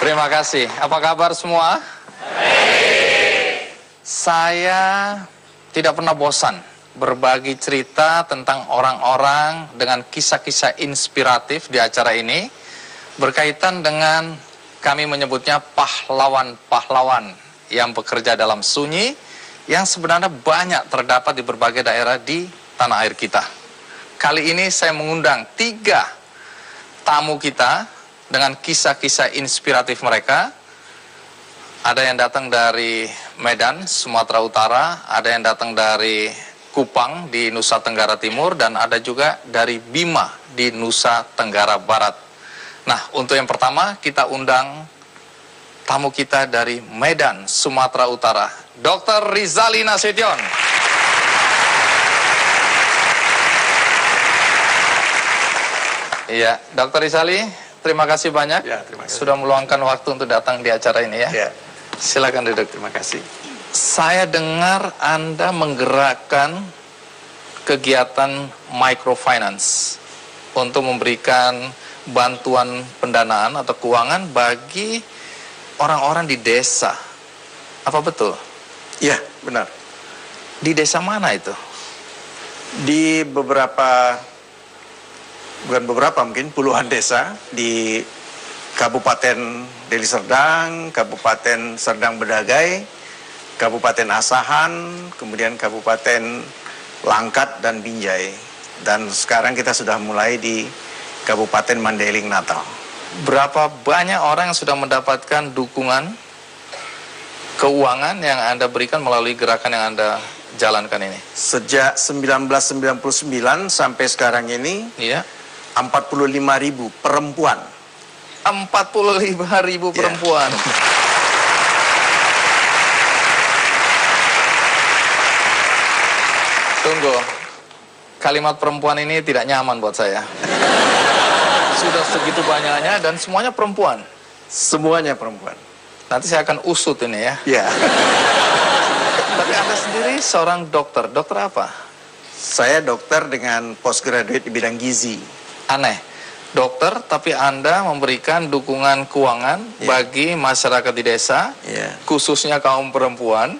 Terima kasih. Apa kabar semua? Baik. Saya tidak pernah bosan berbagi cerita tentang orang-orang dengan kisah-kisah inspiratif di acara ini, berkaitan dengan kami menyebutnya pahlawan-pahlawan yang bekerja dalam sunyi, yang sebenarnya banyak terdapat di berbagai daerah di tanah air kita. Kali ini saya mengundang 3 tamu kita dengan kisah-kisah inspiratif mereka. Ada yang datang dari Medan, Sumatera Utara, ada yang datang dari Kupang di Nusa Tenggara Timur, dan ada juga dari Bima di Nusa Tenggara Barat. Nah, untuk yang pertama kita undang tamu kita dari Medan, Sumatera Utara, Dr. Rizali Nasution. Iya, Dr. Rizali, terima kasih banyak. Ya, terima kasih. Sudah meluangkan waktu untuk datang di acara ini ya. Ya. Silakan duduk. Terima kasih. Saya dengar Anda menggerakkan kegiatan microfinance untuk memberikan bantuan pendanaan atau keuangan bagi orang-orang di desa. Apa betul? Ya, benar. Di desa mana itu? Di mungkin puluhan desa di Kabupaten Deli Serdang, Kabupaten Serdang Bedagai, Kabupaten Asahan, kemudian Kabupaten Langkat dan Binjai. Dan sekarang kita sudah mulai di Kabupaten Mandailing Natal. Berapa banyak orang yang sudah mendapatkan dukungan keuangan yang Anda berikan melalui gerakan yang Anda jalankan ini? Sejak 1999 sampai sekarang ini, Iya. 45.000 perempuan. 45.000 perempuan. Tunggu, kalimat perempuan ini tidak nyaman buat saya. Sudah segitu banyaknya dan semuanya perempuan. Semuanya perempuan. Nanti saya akan usut ini ya. Ya. Tapi Anda sendiri seorang dokter. Dokter apa? Saya dokter dengan postgraduate di bidang gizi. Aneh. Dokter, tapi Anda memberikan dukungan keuangan bagi masyarakat di desa, khususnya kaum perempuan.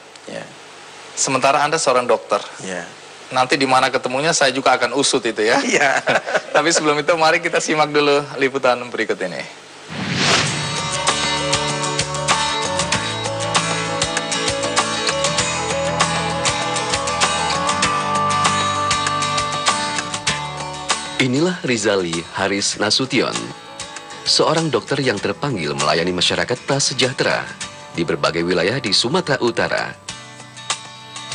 Sementara Anda seorang dokter. Nanti di mana ketemunya saya juga akan usut itu ya. Tapi sebelum itu mari kita simak dulu liputan berikut ini. Inilah Rizali Haris Nasution, seorang dokter yang terpanggil melayani masyarakat prasejahtera di berbagai wilayah di Sumatera Utara.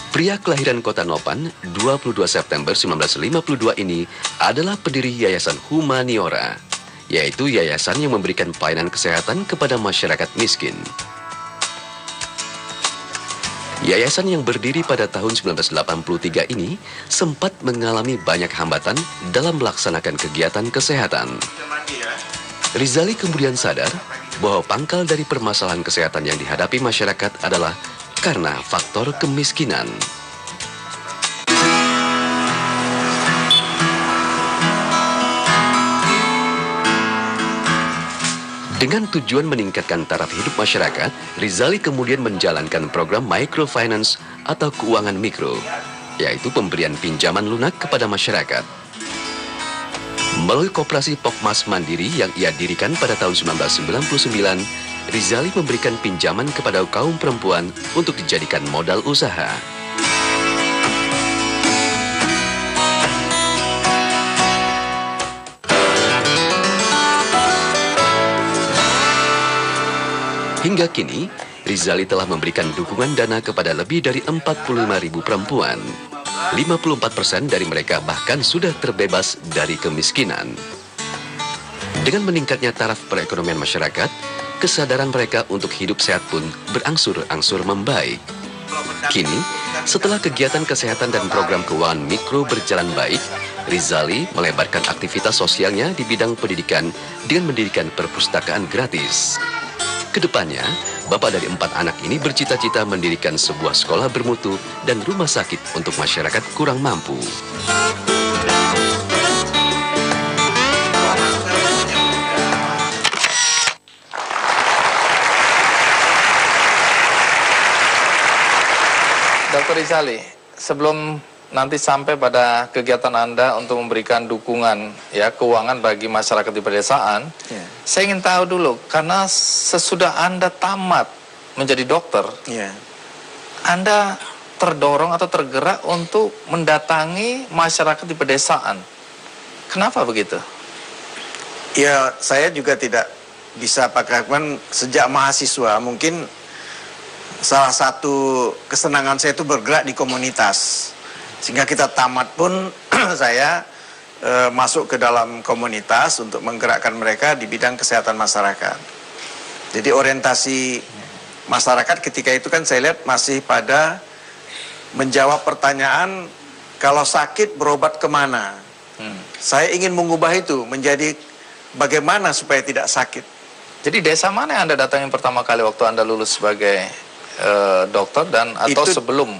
Pria kelahiran Kota Nopan, 22 September 1952 ini adalah pendiri Yayasan Humaniora, yaitu yayasan yang memberikan pelayanan kesehatan kepada masyarakat miskin. Yayasan yang berdiri pada tahun 1983 ini sempat mengalami banyak hambatan dalam melaksanakan kegiatan kesehatan. Rizali kemudian sadar bahwa pangkal dari permasalahan kesehatan yang dihadapi masyarakat adalah karena faktor kemiskinan. Dengan tujuan meningkatkan taraf hidup masyarakat, Rizali kemudian menjalankan program microfinance atau keuangan mikro, yaitu pemberian pinjaman lunak kepada masyarakat. Melalui koperasi Pokmas Mandiri yang ia dirikan pada tahun 1999, Rizali memberikan pinjaman kepada kaum perempuan untuk dijadikan modal usaha. Hingga kini, Rizali telah memberikan dukungan dana kepada lebih dari 45.000 perempuan. 54% dari mereka bahkan sudah terbebas dari kemiskinan. Dengan meningkatnya taraf perekonomian masyarakat, kesadaran mereka untuk hidup sehat pun berangsur-angsur membaik. Kini, setelah kegiatan kesehatan dan program keuangan mikro berjalan baik, Rizali melebarkan aktivitas sosialnya di bidang pendidikan dengan mendirikan perpustakaan gratis. Kedepannya, bapak dari 4 anak ini bercita-cita mendirikan sebuah sekolah bermutu dan rumah sakit untuk masyarakat kurang mampu. Dr. Rizali, sebelum nanti sampai pada kegiatan Anda untuk memberikan dukungan ya keuangan bagi masyarakat di pedesaan, saya ingin tahu dulu, karena sesudah Anda tamat menjadi dokter, Anda terdorong atau tergerak untuk mendatangi masyarakat di pedesaan. Kenapa begitu? Ya, saya juga tidak bisa pakai sejak mahasiswa. Mungkin salah satu kesenangan saya itu bergerak di komunitas. Sehingga kita tamat pun saya masuk ke dalam komunitas untuk menggerakkan mereka di bidang kesehatan masyarakat. Jadi orientasi masyarakat ketika itu kan saya lihat masih pada menjawab pertanyaan, kalau sakit berobat kemana? Saya ingin mengubah itu menjadi bagaimana supaya tidak sakit. Jadi desa mana yang Anda datangi pertama kali waktu Anda lulus sebagai dokter dan atau Itu sebelum?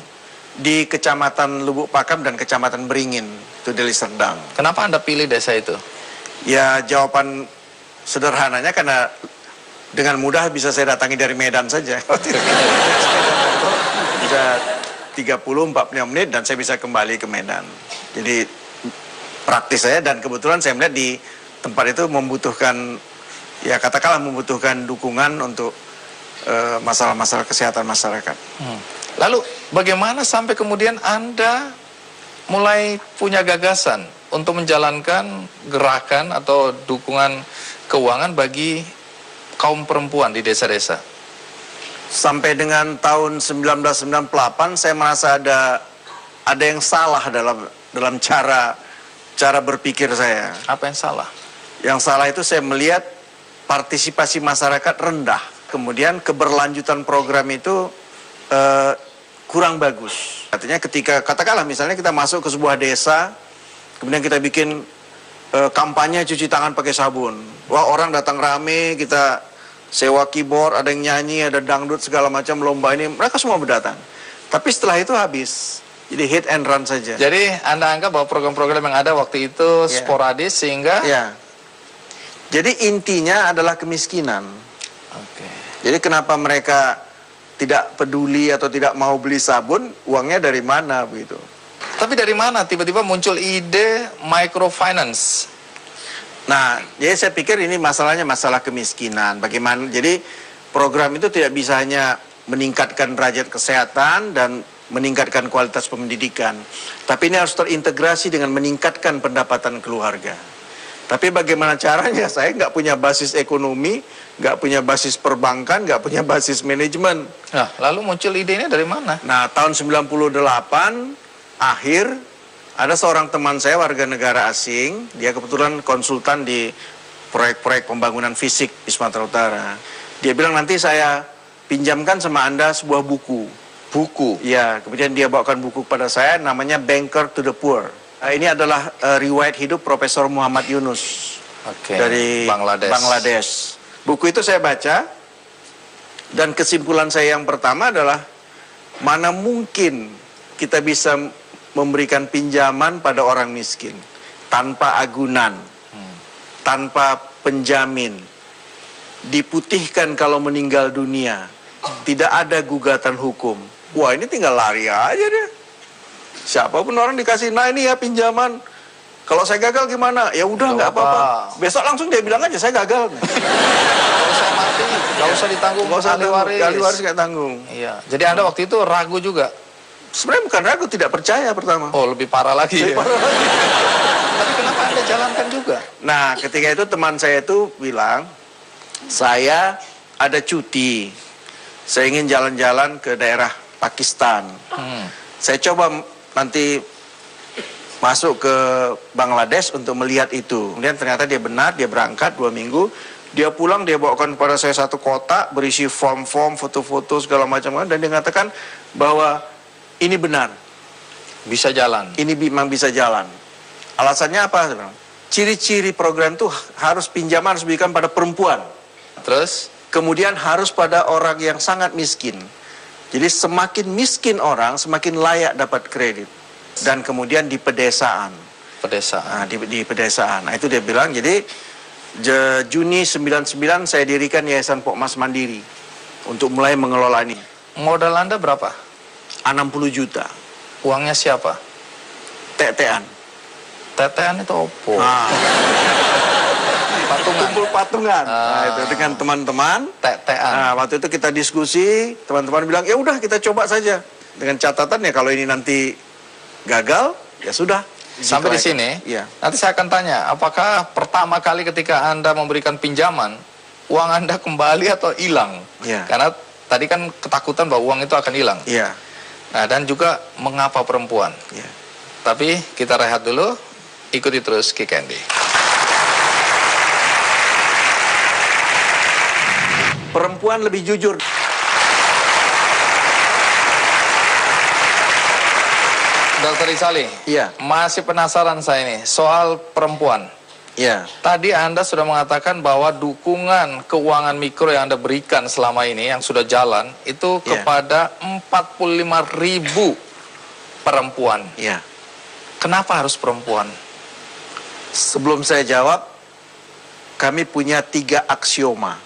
Di Kecamatan Lubuk Pakam dan Kecamatan Beringin, itu Deli Serdang. Kenapa Anda pilih desa itu? Ya, jawaban sederhananya karena dengan mudah bisa saya datangi dari Medan saja. Bisa 30-40 menit dan saya bisa kembali ke Medan. Jadi praktis saya, dan kebetulan saya melihat di tempat itu membutuhkan, ya katakanlah membutuhkan dukungan untuk masalah-masalah kesehatan masyarakat. Lalu bagaimana sampai kemudian Anda mulai punya gagasan untuk menjalankan gerakan atau dukungan keuangan bagi kaum perempuan di desa-desa? Sampai dengan tahun 1998 saya merasa ada yang salah dalam cara berpikir saya. Apa yang salah? Yang salah itu saya melihat partisipasi masyarakat rendah. Kemudian keberlanjutan program itu kurang bagus. Artinya ketika, katakanlah misalnya kita masuk ke sebuah desa, kemudian kita bikin kampanye cuci tangan pakai sabun. Wah, orang datang rame, kita sewa keyboard, ada yang nyanyi, ada dangdut, segala macam, lomba ini, mereka semua berdatang. Tapi setelah itu habis. Jadi hit and run saja. Jadi Anda anggap bahwa program-program yang ada waktu itu sporadis sehingga... Jadi intinya adalah kemiskinan. Jadi kenapa mereka tidak peduli atau tidak mau beli sabun, uangnya dari mana begitu? Tapi dari mana tiba-tiba muncul ide microfinance? Nah, jadi saya pikir ini masalahnya masalah kemiskinan. Bagaimana? Jadi program itu tidak bisa hanya meningkatkan derajat kesehatan dan meningkatkan kualitas pendidikan, tapi ini harus terintegrasi dengan meningkatkan pendapatan keluarga. Tapi bagaimana caranya? Saya nggak punya basis ekonomi, nggak punya basis perbankan, nggak punya basis manajemen. Nah, lalu muncul ide ini dari mana? Nah, tahun 98 akhir, ada seorang teman saya warga negara asing, dia kebetulan konsultan di proyek-proyek pembangunan fisik di Sumatera Utara. Dia bilang, nanti saya pinjamkan sama Anda sebuah buku. Buku? Ya, kemudian dia bawakan buku kepada saya, namanya Banker to the Poor. Ini adalah riwayat hidup Profesor Muhammad Yunus dari Bangladesh. Buku itu saya baca, dan kesimpulan saya yang pertama adalah, mana mungkin kita bisa memberikan pinjaman pada orang miskin tanpa agunan, tanpa penjamin, diputihkan kalau meninggal dunia, tidak ada gugatan hukum. Wah, ini tinggal lari aja deh. Siapapun orang dikasih, nah ini ya pinjaman, kalau saya gagal gimana? Ya udah, nggak apa-apa. Besok langsung dia bilang aja, saya gagal. Kalau saya mati, nggak usah ditanggung, nggak usah ahli waris nggak tanggung. Iya. Jadi Anda waktu itu ragu juga? Sebenarnya bukan ragu, tidak percaya pertama. Oh, lebih parah lagi. Lebih parah lagi. Tapi kenapa Anda jalankan juga? Nah, ketika itu teman saya itu bilang, saya ada cuti, saya ingin jalan-jalan ke daerah Pakistan. Saya coba nanti masuk ke Bangladesh untuk melihat itu. Kemudian ternyata dia benar, dia berangkat 2 minggu. Dia pulang, dia bawakan kepada saya satu kotak berisi form-form, foto-foto segala macam, dan dia mengatakan bahwa ini benar, bisa jalan. ini memang bisa jalan. Alasannya apa? Ciri-ciri program itu harus pinjaman harus diberikan pada perempuan. Terus? Kemudian harus pada orang yang sangat miskin. Jadi semakin miskin orang, semakin layak dapat kredit. Dan kemudian di pedesaan. Pedesaan. Nah, di pedesaan. Nah, itu dia bilang, jadi Juni 99 saya dirikan Yayasan Pokmas Mandiri untuk mulai mengelola ini. Modal Anda berapa? 60 juta. Uangnya siapa? Tetean. Tetean itu opo? Nah, Patungan. kumpul patungan. Nah, itu dengan teman-teman. Tetean. Nah, waktu itu kita diskusi, teman-teman bilang, ya udah kita coba saja. Dengan catatan ya kalau ini nanti gagal, ya sudah. Sampai di sini, Iya. nanti saya akan tanya, apakah pertama kali ketika Anda memberikan pinjaman, uang Anda kembali atau hilang? Iya. Karena tadi kan ketakutan bahwa uang itu akan hilang. Iya. Nah, dan juga mengapa perempuan? Iya. Tapi kita rehat dulu, ikuti terus Ki Candy. Perempuan lebih jujur. Dr. Rizali, Iya. masih penasaran saya ini soal perempuan. Iya. Tadi Anda sudah mengatakan bahwa dukungan keuangan mikro yang Anda berikan selama ini, yang sudah jalan, itu Iya. kepada 45.000 perempuan. Iya. Kenapa harus perempuan? Sebelum saya jawab, kami punya 3 aksioma.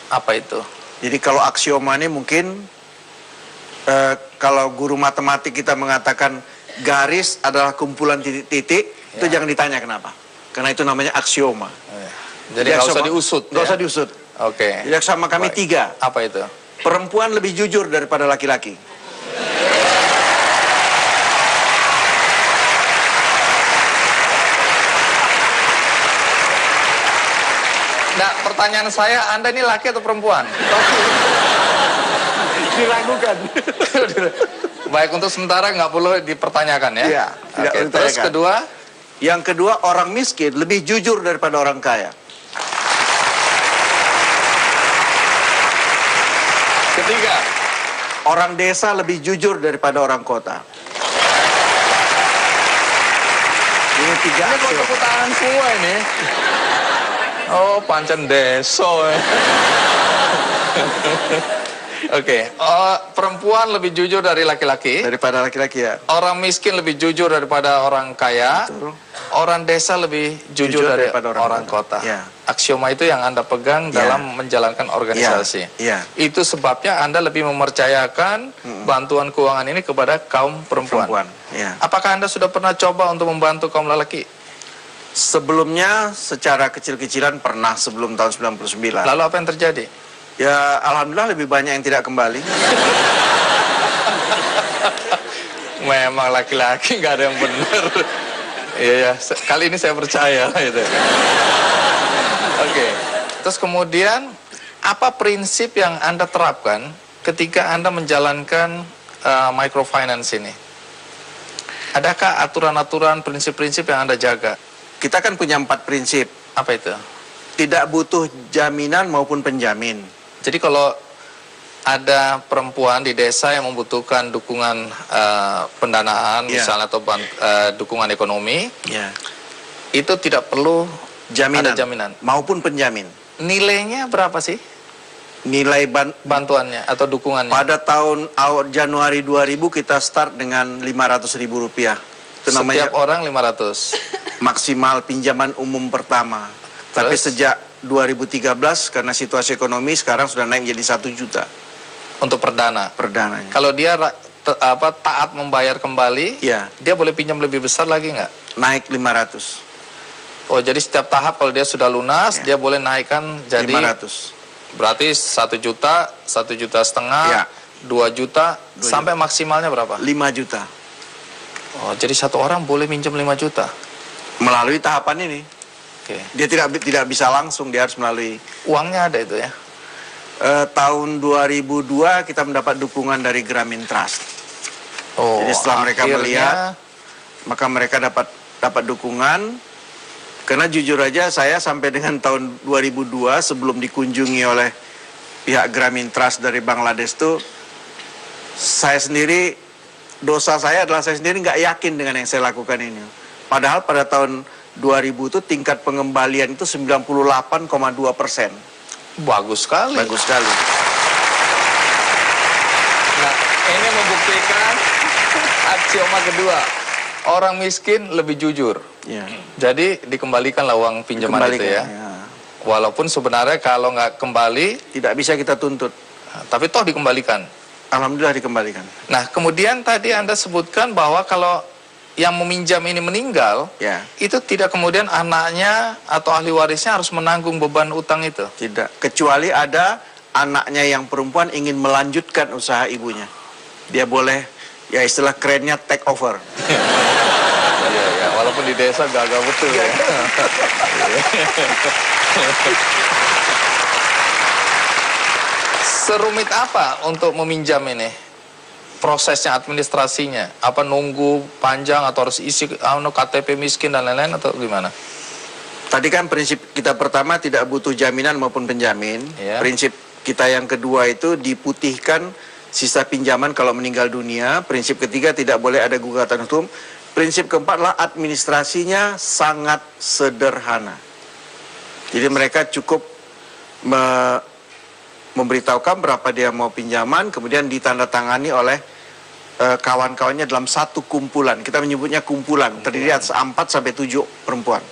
Apa itu? Jadi kalau aksioma ini mungkin, kalau guru matematik kita mengatakan garis adalah kumpulan titik-titik, itu Ya. jangan ditanya kenapa. Karena itu namanya aksioma. Jadi nggak usah aksioma- diusut. Nggak ya? usah diusut. Oke. Jadi aksioma kami Baik. 3. Apa itu? Perempuan lebih jujur daripada laki-laki. Nah, pertanyaan saya, Anda ini laki atau perempuan? Diragukan. Baik, untuk sementara nggak perlu dipertanyakan ya? Iya, tidak Oke, perlu terus ditanyakan. kedua, Yang kedua, orang miskin lebih jujur daripada orang kaya. ketiga, Orang desa lebih jujur daripada orang kota. Ini 3 ini kok aksioma. tepuk tangan semua ini. Oh, pancen deso. Oke, perempuan lebih jujur dari laki-laki. Daripada laki-laki ya. Orang miskin lebih jujur daripada orang kaya. Betul. Orang desa lebih jujur daripada dari orang orang kota. Ya. Aksioma itu yang Anda pegang Ya. dalam menjalankan organisasi. Ya. Itu sebabnya Anda lebih mempercayakan bantuan keuangan ini kepada kaum perempuan. Perempuan. Ya. Apakah Anda sudah pernah coba untuk membantu kaum lelaki? Sebelumnya secara kecil-kecilan pernah sebelum tahun 99. Lalu apa yang terjadi? Ya alhamdulillah lebih banyak yang tidak kembali. Memang laki-laki nggak ada yang benar. Iya ya, kali ini saya percaya gitu. Oke. Terus kemudian apa prinsip yang Anda terapkan ketika Anda menjalankan microfinance ini? Adakah aturan-aturan, prinsip-prinsip yang Anda jaga? Kita kan punya 4 prinsip. Apa itu? Tidak butuh jaminan maupun penjamin. Jadi kalau ada perempuan di desa yang membutuhkan dukungan pendanaan, Ya. misalnya atau dukungan ekonomi, Ya. itu tidak perlu Jaminan. ada jaminan. Maupun penjamin. Nilainya berapa sih Nilai bantuannya atau dukungannya? pada tahun awal Januari 2000 kita start dengan Rp500.000. Itu namanya Setiap orang 500. maksimal pinjaman umum pertama. Tapi Terus? sejak 2013 karena situasi ekonomi sekarang sudah naik menjadi 1 juta Untuk perdana. perdananya. Kalau dia taat membayar kembali, Ya, dia boleh pinjam lebih besar lagi nggak? naik 500. Oh, jadi setiap tahap kalau dia sudah lunas, Ya. dia boleh naikkan jadi 500. berarti 1 juta, 1,5 juta, Ya. 2 juta, 2 sampai maksimalnya berapa? 5 juta. Oh, jadi satu orang boleh minjem 5 juta. Melalui tahapan ini. Oke. Dia tidak bisa langsung, dia harus melalui. Uangnya ada itu ya. Tahun 2002 kita mendapat dukungan dari Grameen Trust. Oh, Jadi setelah mereka akhirnya- melihat, maka mereka dapat dukungan. Karena jujur aja saya sampai dengan tahun 2002 sebelum dikunjungi oleh pihak Grameen Trust dari Bangladesh itu, saya sendiri, dosa saya adalah saya sendiri nggak yakin dengan yang saya lakukan ini. Padahal pada tahun 2000 itu tingkat pengembalian itu 98,2%. bagus sekali. Bagus sekali. Nah, ini membuktikan aksioma kedua. Orang miskin lebih jujur. Ya. Jadi dikembalikanlah uang pinjaman itu ya. Dikembalikan, Walaupun sebenarnya kalau nggak kembali, Tidak bisa kita tuntut. tapi toh dikembalikan. Alhamdulillah dikembalikan. Nah, kemudian tadi Anda sebutkan bahwa kalau yang meminjam ini meninggal, Ya, itu tidak kemudian anaknya atau ahli warisnya harus menanggung beban utang itu. tidak. Kecuali ada anaknya yang perempuan ingin melanjutkan usaha ibunya. Dia boleh, ya istilah kerennya take over. Iya, ya, walaupun di desa gagal betul ya. Serumit apa untuk meminjam ini? Prosesnya, administrasinya? Apa nunggu panjang atau harus isi KTP miskin dan lain-lain atau gimana? Tadi kan prinsip kita pertama tidak butuh jaminan maupun penjamin. Ya. Prinsip kita yang kedua itu diputihkan sisa pinjaman kalau meninggal dunia. Prinsip ketiga tidak boleh ada gugatan hukum. Prinsip keempat adalah administrasinya sangat sederhana. Jadi mereka cukup memberitahukan berapa dia mau pinjaman, kemudian ditandatangani oleh kawan-kawannya dalam satu kumpulan. Kita menyebutnya kumpulan, terdiri atas 4 sampai 7 perempuan.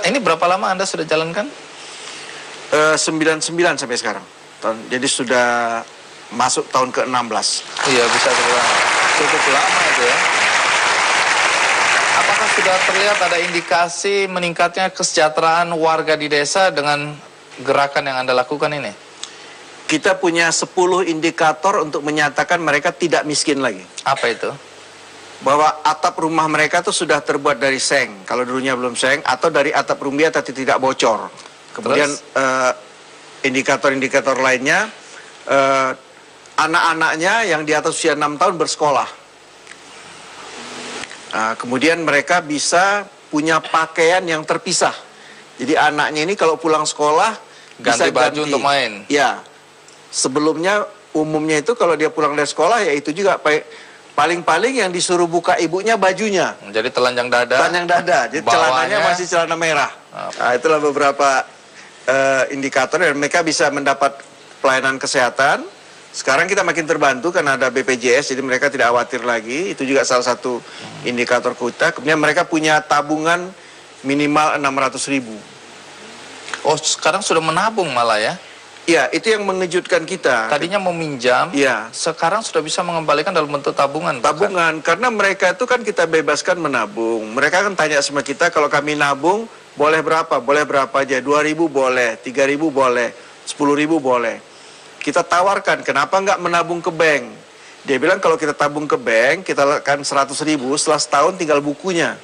Ini berapa lama Anda sudah jalankan? 99 sampai sekarang. Jadi sudah masuk tahun ke-16. Iya, bisa dibilang cukup lama itu ya. Apakah sudah terlihat ada indikasi meningkatnya kesejahteraan warga di desa dengan gerakan yang Anda lakukan ini? Kita punya 10 indikator untuk menyatakan mereka tidak miskin lagi. Apa itu? Bahwa atap rumah mereka tuh sudah terbuat dari seng, kalau dulunya belum seng, atau dari atap rumbia tapi tidak bocor. Kemudian indikator-indikator lainnya, anak-anaknya yang di atas usia 6 tahun bersekolah. Kemudian mereka bisa punya pakaian yang terpisah. Jadi anaknya ini kalau pulang sekolah Ganti bisa baju untuk main. Ya, sebelumnya umumnya itu kalau dia pulang dari sekolah ya itu juga paling-paling yang disuruh buka ibunya bajunya. Jadi telanjang dada. Telanjang dada, jadi celananya masih celana merah. Nah, itulah beberapa indikator dan mereka bisa mendapat pelayanan kesehatan. Sekarang kita makin terbantu karena ada BPJS, jadi mereka tidak khawatir lagi. Itu juga salah satu indikator kita. Kemudian mereka punya tabungan minimal 600.000. Oh, sekarang sudah menabung malah ya? Iya, itu yang mengejutkan kita. Tadinya meminjam, Iya. sekarang sudah bisa mengembalikan dalam bentuk tabungan. Tabungan, karena mereka itu kan kita bebaskan menabung. Mereka kan tanya sama kita, kalau kami nabung, boleh berapa? Boleh berapa aja? 2.000 boleh, 3.000 boleh, 10.000 boleh. Kita tawarkan, kenapa nggak menabung ke bank? Dia bilang kalau kita tabung ke bank, kita letakkan 100.000, setelah setahun tinggal bukunya.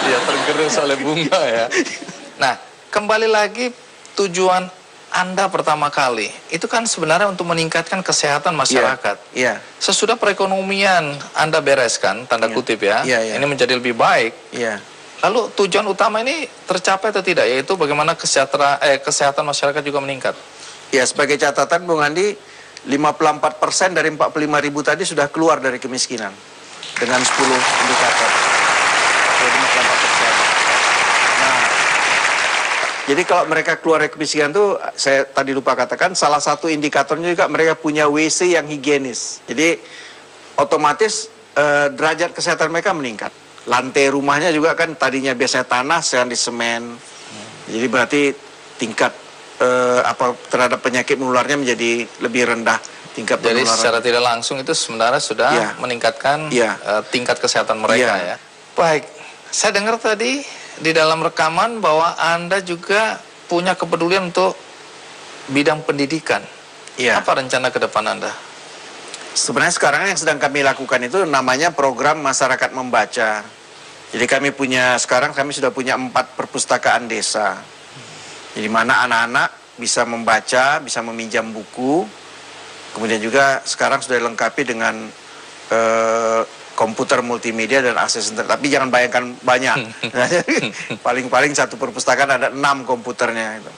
Iya, tergerus oleh bunga ya. Nah, kembali lagi tujuan Anda pertama kali, itu kan sebenarnya untuk meningkatkan kesehatan masyarakat. Iya. Sesudah perekonomian Anda bereskan, tanda kutip ya, Iya. ini menjadi lebih baik. Iya. Lalu tujuan utama ini tercapai atau tidak? Yaitu bagaimana kesehatan masyarakat juga meningkat. Ya, sebagai catatan Bung Andi, 54% dari 45.000 tadi sudah keluar dari kemiskinan dengan 10 indikator. 54%. Nah, jadi kalau mereka keluar dari kemiskinan itu, saya tadi lupa katakan, salah satu indikatornya juga mereka punya WC yang higienis. Jadi otomatis derajat kesehatan mereka meningkat. Lantai rumahnya juga kan tadinya biasanya tanah, sekarang di semen. Jadi berarti tingkat terhadap penyakit menularnya menjadi lebih rendah tingkat penularan. Jadi secara tidak langsung itu sebenarnya sudah meningkatkan tingkat kesehatan mereka ya. Baik, saya dengar tadi di dalam rekaman bahwa Anda juga punya kepedulian untuk bidang pendidikan. Iya. Apa rencana ke depan Anda? Sebenarnya sekarang yang sedang kami lakukan itu namanya program masyarakat membaca. Jadi sekarang kami sudah punya 4 perpustakaan desa. Di mana anak-anak bisa membaca, bisa meminjam buku. Kemudian juga sekarang sudah dilengkapi dengan komputer multimedia dan akses internet. Tapi jangan bayangkan banyak. Paling-paling satu perpustakaan ada 6 komputernya itu.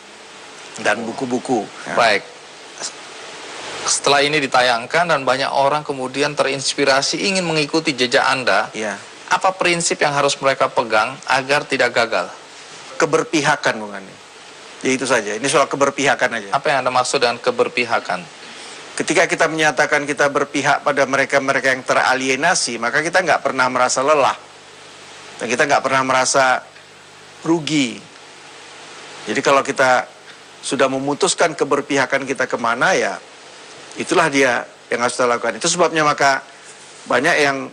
Dan buku-buku. Baik. Setelah ini ditayangkan dan banyak orang kemudian terinspirasi ingin mengikuti jejak Anda. Iya. Apa prinsip yang harus mereka pegang agar tidak gagal? Keberpihakan, Bung Andi. Ya itu saja, ini soal keberpihakan aja. Apa yang Anda maksud dengan keberpihakan? Ketika kita menyatakan kita berpihak pada mereka-mereka yang teralienasi, maka kita nggak pernah merasa lelah. Dan kita nggak pernah merasa rugi. Jadi kalau kita sudah memutuskan keberpihakan kita kemana ya, Itulah dia yang harus kita lakukan. Itu sebabnya maka banyak yang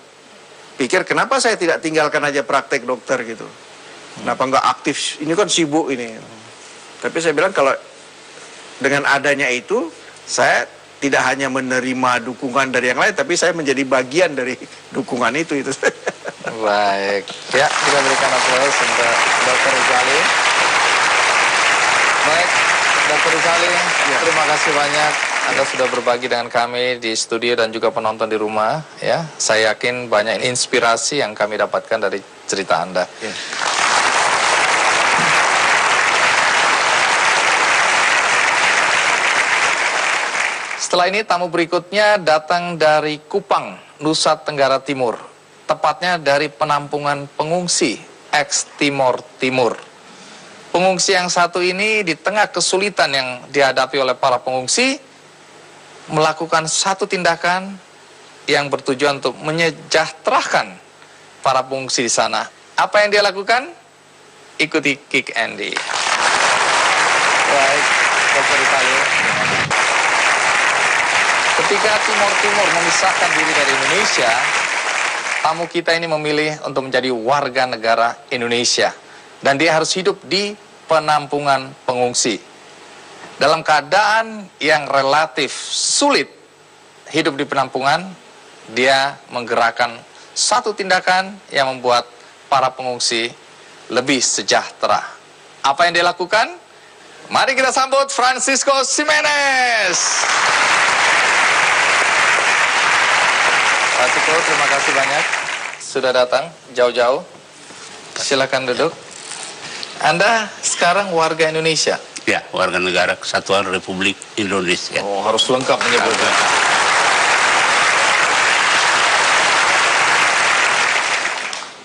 pikir kenapa saya tidak tinggalkan aja praktek dokter gitu. Kenapa nggak aktif? Ini kan sibuk ini. Tapi saya bilang kalau dengan adanya itu, saya tidak hanya menerima dukungan dari yang lain, tapi saya menjadi bagian dari dukungan itu. Baik, ya kita berikan aplaus untuk Dr. Rizali. Baik, Dr. Rizali, terima kasih banyak. Anda sudah berbagi dengan kami di studio dan juga penonton di rumah. Ya, saya yakin banyak inspirasi yang kami dapatkan dari cerita Anda. Ya. Setelah ini tamu berikutnya datang dari Kupang, Nusa Tenggara Timur. Tepatnya dari penampungan pengungsi ex-Timor Timur. Pengungsi yang satu ini di tengah kesulitan yang dihadapi oleh para pengungsi, melakukan satu tindakan yang bertujuan untuk menyejahterakan para pengungsi di sana. Apa yang dia lakukan? Ikuti Kick Andy. Baik, Dr. Rizali. Ketika Timor Timur memisahkan diri dari Indonesia, tamu kita ini memilih untuk menjadi warga negara Indonesia. Dan dia harus hidup di penampungan pengungsi. Dalam keadaan yang relatif sulit hidup di penampungan, dia menggerakkan satu tindakan yang membuat para pengungsi lebih sejahtera. Apa yang dia lakukan? Mari kita sambut Francisco Ximenez. Francisco, terima kasih banyak sudah datang jauh-jauh. Silakan duduk. Anda sekarang warga Indonesia? Ya, warga negara Kesatuan Republik Indonesia. Oh, harus lengkap menyebutnya.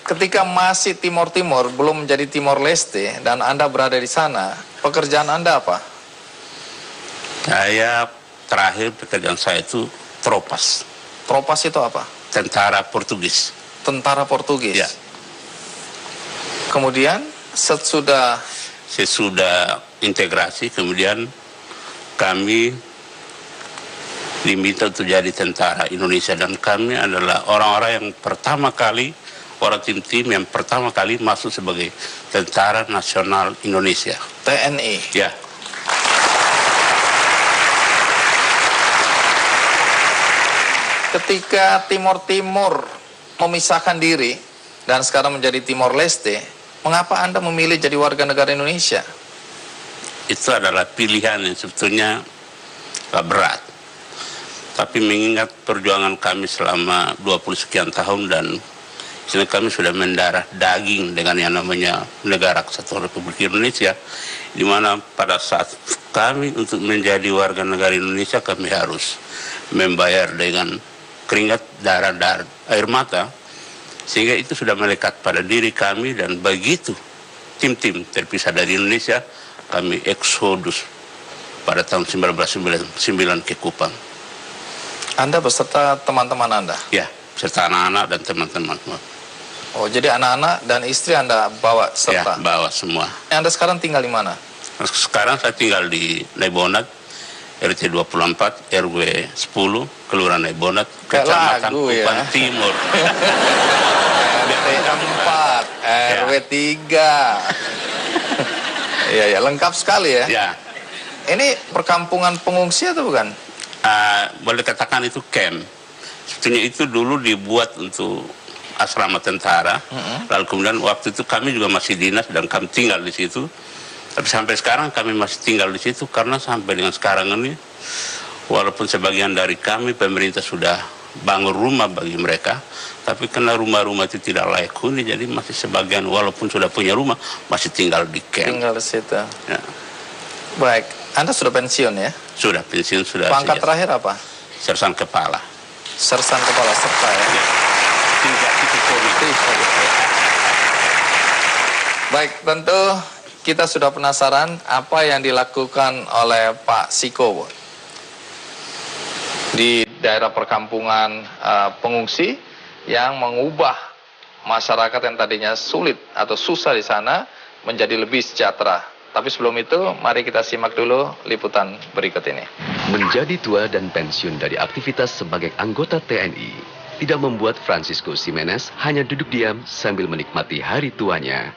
Ketika masih Timor Timur, belum menjadi Timor Leste, dan Anda berada di sana, pekerjaan Anda apa? Saya terakhir pekerjaan saya itu tropas. Tropas itu apa? Tentara Portugis. Tentara Portugis? Ya. Kemudian sesudah integrasi, kemudian kami diminta untuk jadi tentara Indonesia. Dan kami adalah orang-orang yang pertama kali, orang tim-tim yang pertama kali masuk sebagai Tentara Nasional Indonesia. TNI? Ya. Ketika Timor Timur memisahkan diri dan sekarang menjadi Timor Leste, mengapa Anda memilih jadi warga negara Indonesia? Itu adalah pilihan yang sebetulnya gak berat. Tapi mengingat perjuangan kami selama 20 sekian tahun dan sini kami sudah mendarah daging dengan yang namanya Negara Kesatuan Republik Indonesia, di mana pada saat kami untuk menjadi warga negara Indonesia kami harus membayar dengan keringat, darah, air mata, sehingga itu sudah melekat pada diri kami. Dan begitu tim-tim terpisah dari Indonesia, kami eksodus pada tahun 1999 ke Kupang. Anda beserta teman-teman Anda? Ya, serta anak-anak dan teman-teman. Oh, jadi anak-anak dan istri Anda bawa serta? Ya, bawa semua. Anda sekarang tinggal di mana? Sekarang saya tinggal di Naibonat, RT 24, RW 10, Kelurahan Naibonat, Kecamatan Kupang Timur. RT 4, RW 3. Iya, ya, lengkap sekali ya. Ya. Ini perkampungan pengungsi atau bukan? Boleh katakan itu camp. Sebetulnya itu dulu dibuat untuk asrama tentara. Lalu kemudian waktu itu kami juga masih dinas dan kami tinggal di situ. Tapi sampai sekarang kami masih tinggal di situ karena sampai dengan sekarang ini, walaupun sebagian dari kami pemerintah sudah bangun rumah bagi mereka, tapi karena rumah-rumah itu tidak layak huni, jadi masih sebagian walaupun sudah punya rumah masih tinggal di camp. Tinggal di situ. Ya. Baik, Anda sudah pensiun ya? Sudah pensiun, sudah. Pangkat terakhir apa? Sersan Kepala. Sersan Kepala Serta ya? Ya. Tingkat itu politik. Baik, tentu kita sudah penasaran apa yang dilakukan oleh Pak Siko di daerah perkampungan pengungsi yang mengubah masyarakat yang tadinya sulit atau susah di sana menjadi lebih sejahtera. Tapi sebelum itu, mari kita simak dulu liputan berikut ini. Menjadi tua dan pensiun dari aktivitas sebagai anggota TNI tidak membuat Francisco Ximenez hanya duduk diam sambil menikmati hari tuanya.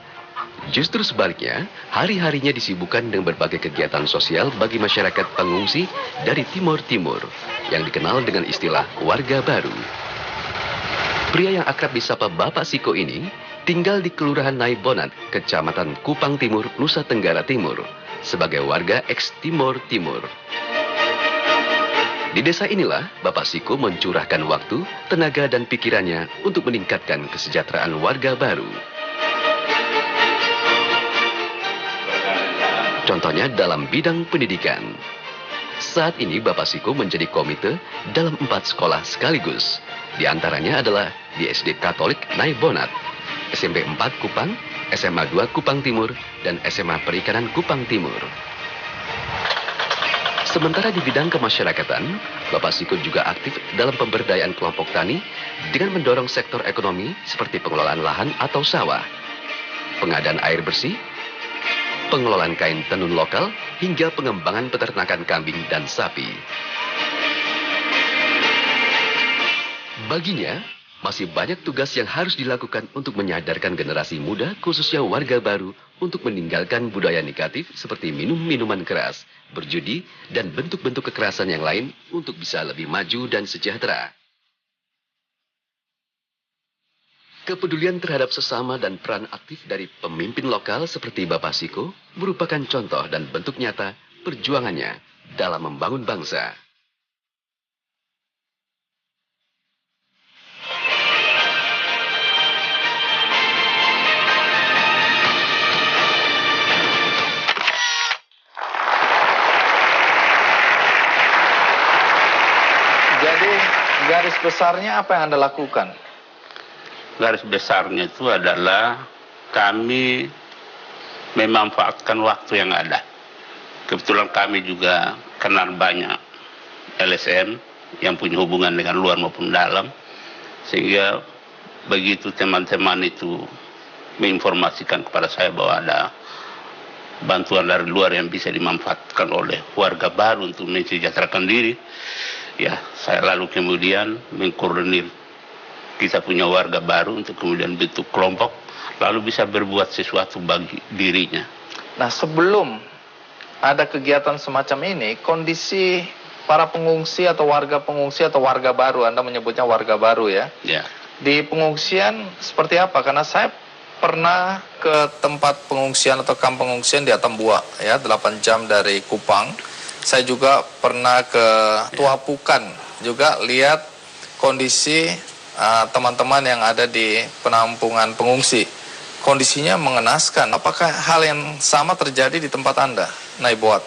Justru sebaliknya, hari-harinya disibukkan dengan berbagai kegiatan sosial bagi masyarakat pengungsi dari Timor Timur yang dikenal dengan istilah warga baru. Pria yang akrab disapa Bapak Siko ini tinggal di Kelurahan Naibonat, Kecamatan Kupang Timur, Nusa Tenggara Timur, sebagai warga ex-Timor Timur. Di desa inilah Bapak Siko mencurahkan waktu, tenaga, dan pikirannya untuk meningkatkan kesejahteraan warga baru. Contohnya dalam bidang pendidikan. Saat ini Bapak Siko menjadi komite dalam 4 sekolah sekaligus. Di antaranya adalah di SD Katolik Naibonat, SMP 4 Kupang, SMA 2 Kupang Timur, dan SMA Perikanan Kupang Timur. Sementara di bidang kemasyarakatan, Bapak Siko juga aktif dalam pemberdayaan kelompok tani dengan mendorong sektor ekonomi seperti pengelolaan lahan atau sawah, pengadaan air bersih, pengelolaan kain tenun lokal, hingga pengembangan peternakan kambing dan sapi. Baginya, masih banyak tugas yang harus dilakukan untuk menyadarkan generasi muda, khususnya warga baru, untuk meninggalkan budaya negatif seperti minum minuman keras, berjudi, dan bentuk-bentuk kekerasan yang lain untuk bisa lebih maju dan sejahtera. Kepedulian terhadap sesama dan peran aktif dari pemimpin lokal seperti Bapak Siko merupakan contoh dan bentuk nyata perjuangannya dalam membangun bangsa. Jadi garis besarnya apa yang Anda lakukan? Garis besarnya itu adalah kami memanfaatkan waktu yang ada. Kebetulan kami juga kenal banyak LSM yang punya hubungan dengan luar maupun dalam, sehingga begitu teman-teman itu menginformasikan kepada saya bahwa ada bantuan dari luar yang bisa dimanfaatkan oleh warga baru untuk mensejahterakan diri, ya saya lalu kemudian mengkoordinir kita punya warga baru untuk kemudian bentuk kelompok, lalu bisa berbuat sesuatu bagi dirinya. Nah, sebelum ada kegiatan semacam ini, kondisi para pengungsi atau warga baru, Anda menyebutnya warga baru ya, Ya. di pengungsian seperti apa? Karena saya pernah ke tempat pengungsian atau kamp pengungsian di Atambua, ya, 8 jam dari Kupang. Saya juga pernah ke Tuapukan, juga lihat kondisi teman-teman yang ada di penampungan pengungsi. Kondisinya mengenaskan. Apakah hal yang sama terjadi di tempat Anda, Naiboat?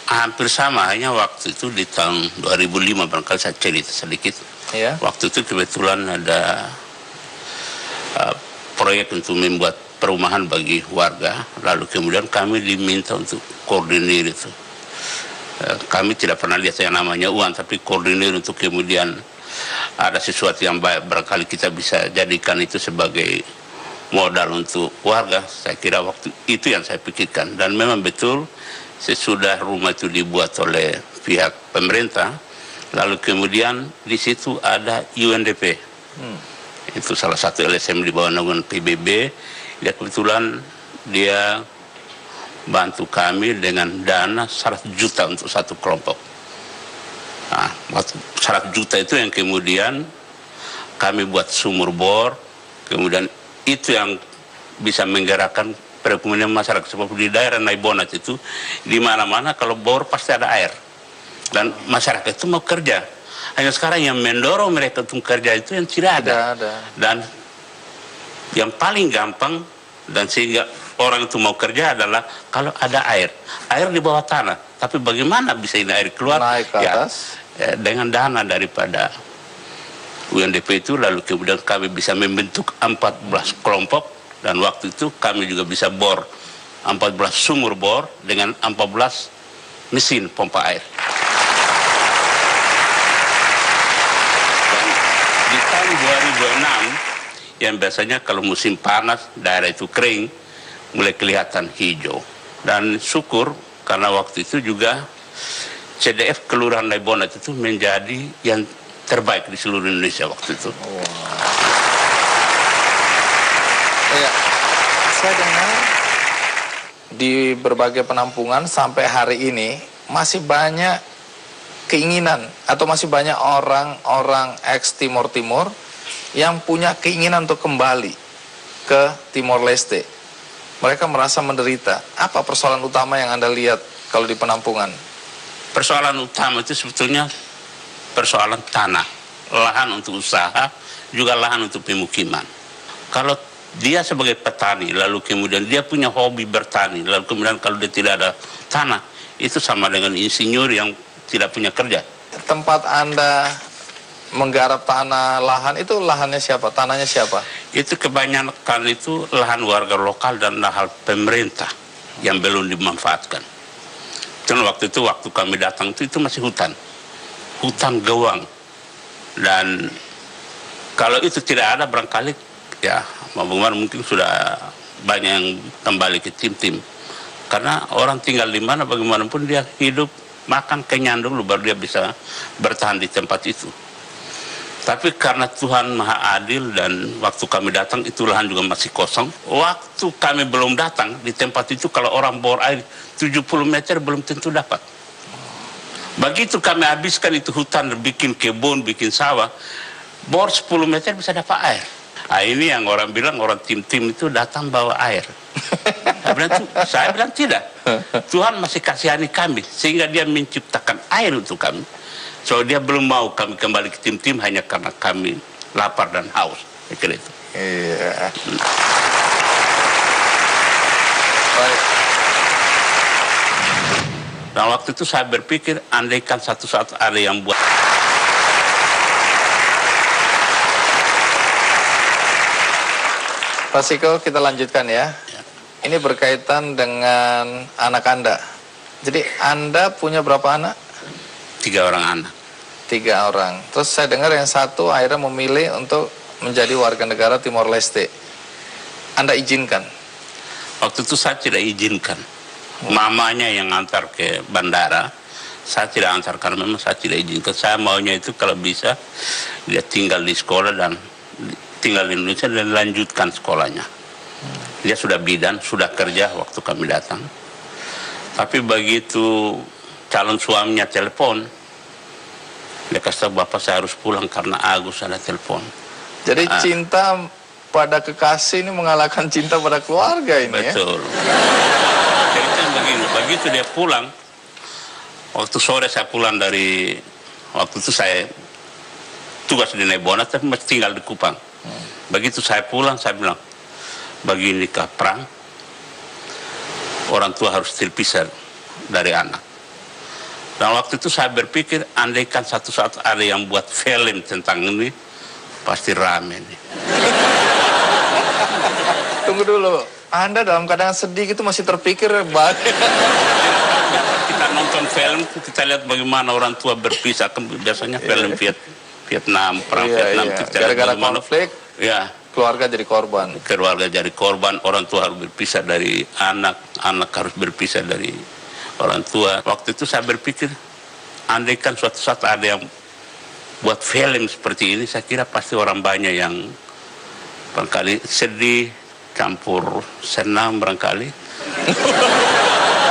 Hampir sama, hanya waktu itu di tahun 2005, barangkali saya cerita sedikit. Ya. Waktu itu kebetulan ada proyek untuk membuat perumahan bagi warga, lalu kemudian kami diminta untuk koordinir itu. Kami tidak pernah lihat yang namanya uang, tapi koordinir untuk kemudian ada sesuatu yang baik, barangkali kita bisa jadikan itu sebagai modal untuk warga. Saya kira waktu itu yang saya pikirkan, dan memang betul sesudah rumah itu dibuat oleh pihak pemerintah, lalu kemudian di situ ada UNDP. Itu salah satu LSM di bawah naungan PBB. Ya, kebetulan dia bantu kami dengan dana 100 juta untuk satu kelompok. Nah, 100 juta itu yang kemudian kami buat sumur bor, kemudian itu yang bisa menggerakkan perekonomian masyarakat. Sebab di daerah Naibonat itu, di mana-mana kalau bor pasti ada air, dan masyarakat itu mau kerja. Hanya sekarang yang mendorong mereka untuk kerja itu yang tidak ada. Dan yang paling gampang dan sehingga orang itu mau kerja adalah kalau ada air di bawah tanah. Tapi bagaimana bisa ini air keluar? Naik ke atas. Ya, dengan dana daripada UNDP itu, lalu kemudian kami bisa membentuk 14 kelompok, dan waktu itu kami juga bisa bor 14 sumur bor dengan 14 mesin pompa air. Dan di tahun 2006, yang biasanya kalau musim panas daerah itu kering, mulai kelihatan hijau. Dan syukur karena waktu itu juga CDF Kelurahan Naibonat itu menjadi yang terbaik di seluruh Indonesia waktu itu. Ya, saya dengar di berbagai penampungan sampai hari ini masih banyak keinginan atau masih banyak orang-orang ex Timor Timur yang punya keinginan untuk kembali ke Timor Leste. Mereka merasa menderita. Apa persoalan utama yang Anda lihat kalau di penampungan? Persoalan utama itu sebetulnya persoalan tanah, lahan untuk usaha, juga lahan untuk pemukiman. Kalau dia sebagai petani, lalu kemudian dia punya hobi bertani, lalu kemudian kalau dia tidak ada tanah, itu sama dengan insinyur yang tidak punya kerja. Tempat Anda menggarap tanah lahan itu lahannya siapa? Tanahnya siapa? Itu kebanyakan itu lahan warga lokal dan lahan pemerintah yang belum dimanfaatkan. Dan waktu kami datang itu masih hutan gewang, dan kalau itu tidak ada barangkali ya bagaimana mungkin sudah banyak yang kembali ke tim-tim, karena orang tinggal di mana bagaimanapun dia hidup makan kenyang dulu baru dia bisa bertahan di tempat itu. Tapi karena Tuhan Maha Adil dan waktu kami datang itu lahan juga masih kosong. Waktu kami belum datang di tempat itu kalau orang bor air 70 meter belum tentu dapat. Begitu kami habiskan itu hutan, bikin kebun, bikin sawah, bor 10 meter bisa dapat air. Nah, ini yang orang bilang orang tim-tim itu datang bawa air. Saya bilang tidak. Tuhan masih kasihani kami sehingga dia menciptakan air untuk kami. So dia belum mau kami kembali ke tim-tim hanya karena kami lapar dan haus. Kira itu. Iya. Baik. Nah waktu itu saya berpikir andaikan satu saat ada yang buat. Pak Siko, kita lanjutkan ya. Ini berkaitan dengan anak Anda. Jadi Anda punya berapa anak? 3 orang anak. 3 orang. Terus saya dengar yang satu akhirnya memilih untuk menjadi warga negara Timor Leste. Anda izinkan? Waktu itu saya tidak izinkan. Mamanya yang antar ke bandara. Saya tidak antar karena memang saya tidak izinkan. Saya maunya itu kalau bisa dia tinggal di sekolah dan tinggal di Indonesia dan lanjutkan sekolahnya. Dia sudah bidan, sudah kerja waktu kami datang. Tapi begitu calon suaminya telepon, dia kata bapak saya harus pulang karena Agus ada telepon. Jadi cinta pada kekasih ini mengalahkan cinta pada keluarga ini. Betul. Jadi kan begini, begitu dia pulang, waktu sore saya pulang dari, waktu itu saya tugas di Naibonat tapi masih tinggal di Kupang. Begitu saya pulang, saya bilang, begini kah perang, orang tua harus terpisah dari anak. Dan waktu itu saya berpikir, andaikan satu saat ada yang buat film tentang ini, pasti rame nih. Tunggu dulu, Anda dalam keadaan sedih itu masih terpikir banget. Kita nonton film, kita lihat bagaimana orang tua berpisah, biasanya film Vietnam, perang Vietnam. Gara-gara konflik, keluarga jadi korban. Keluarga jadi korban, orang tua harus berpisah dari anak, anak harus berpisah dari orang tua. Waktu itu saya berpikir, andaikan suatu saat ada yang buat film seperti ini, saya kira pasti orang banyak yang barangkali sedih, campur senang barangkali.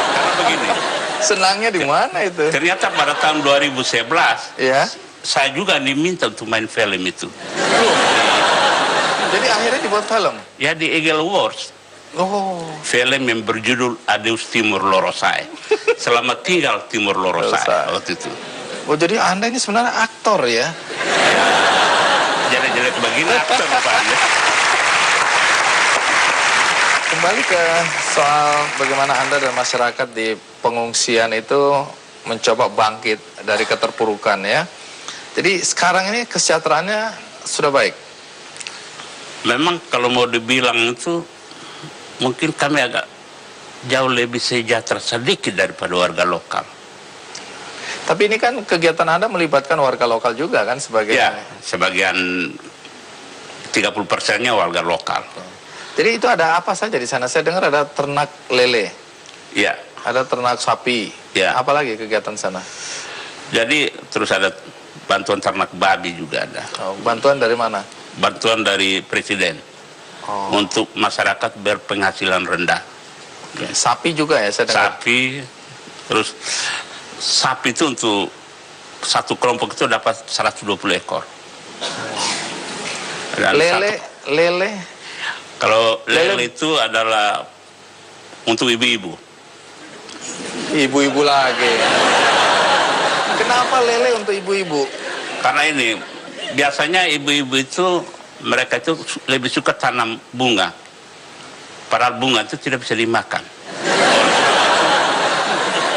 Karena begini. Senangnya di mana itu? Ternyata pada tahun 2011, ya, saya juga diminta untuk main film itu. Jadi akhirnya dibuat film? Ya di Eagle Awards. Oh. Film yang berjudul Adeus Timor Lorosai. Selamat tinggal Timor Lorosai waktu itu. Oh jadi Anda ini sebenarnya aktor ya? Jelek-jelek begini aktor rupanya. Kembali ke soal bagaimana Anda dan masyarakat di pengungsian itu mencoba bangkit dari keterpurukan ya. Jadi sekarang ini kesejahteraannya sudah baik? Memang kalau mau dibilang itu mungkin kami agak jauh lebih sejahtera sedikit daripada warga lokal. Tapi ini kan kegiatan Anda melibatkan warga lokal juga kan sebagai... Ya, sebagian 30%-nya warga lokal. Jadi itu ada apa saja di sana? Saya dengar ada ternak lele. Ya, Ada ternak sapi. Ya. Apalagi kegiatan sana? Jadi terus ada bantuan ternak babi juga ada. Oh, bantuan dari mana? Bantuan dari Presiden untuk masyarakat berpenghasilan rendah. Sapi juga ya saya dengar. Sapi, terus sapi itu untuk satu kelompok itu dapat 120 ekor. Dan Lele. kalau lele itu adalah untuk ibu-ibu. Ibu-ibu lagi. Kenapa lele untuk ibu-ibu? Karena ini biasanya ibu-ibu itu mereka itu lebih suka tanam bunga. Padahal bunga itu tidak bisa dimakan.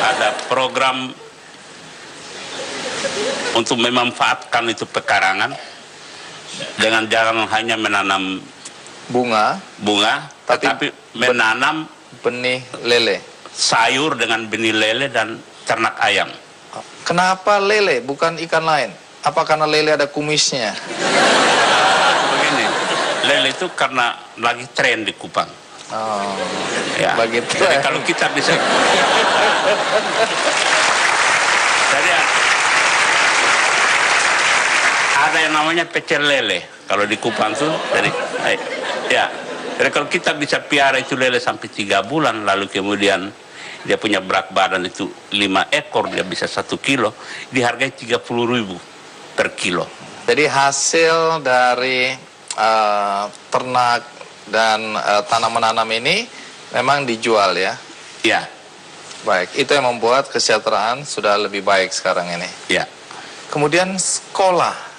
Ada program untuk memanfaatkan itu pekarangan dengan jangan hanya menanam Bunga, tetapi menanam benih lele. sayur dengan benih lele dan ternak ayam. Kenapa lele bukan ikan lain? Apa karena lele ada kumisnya? Begini, lele itu karena lagi tren di Kupang. Oh, Ya. begitu. Jadi kalau kita bisa, jadi ada yang namanya pecel lele kalau di Kupang tuh. Jadi, ya. Jadi kalau kita bisa piara itu lele sampai 3 bulan, lalu kemudian dia punya berat badan itu 5 ekor, dia bisa 1 kilo, dihargai 30.000 per kilo. Jadi hasil dari ternak dan tanam-menanam ini memang dijual ya. Ya, Baik, itu yang membuat kesejahteraan sudah lebih baik sekarang ini. ya. Kemudian sekolah.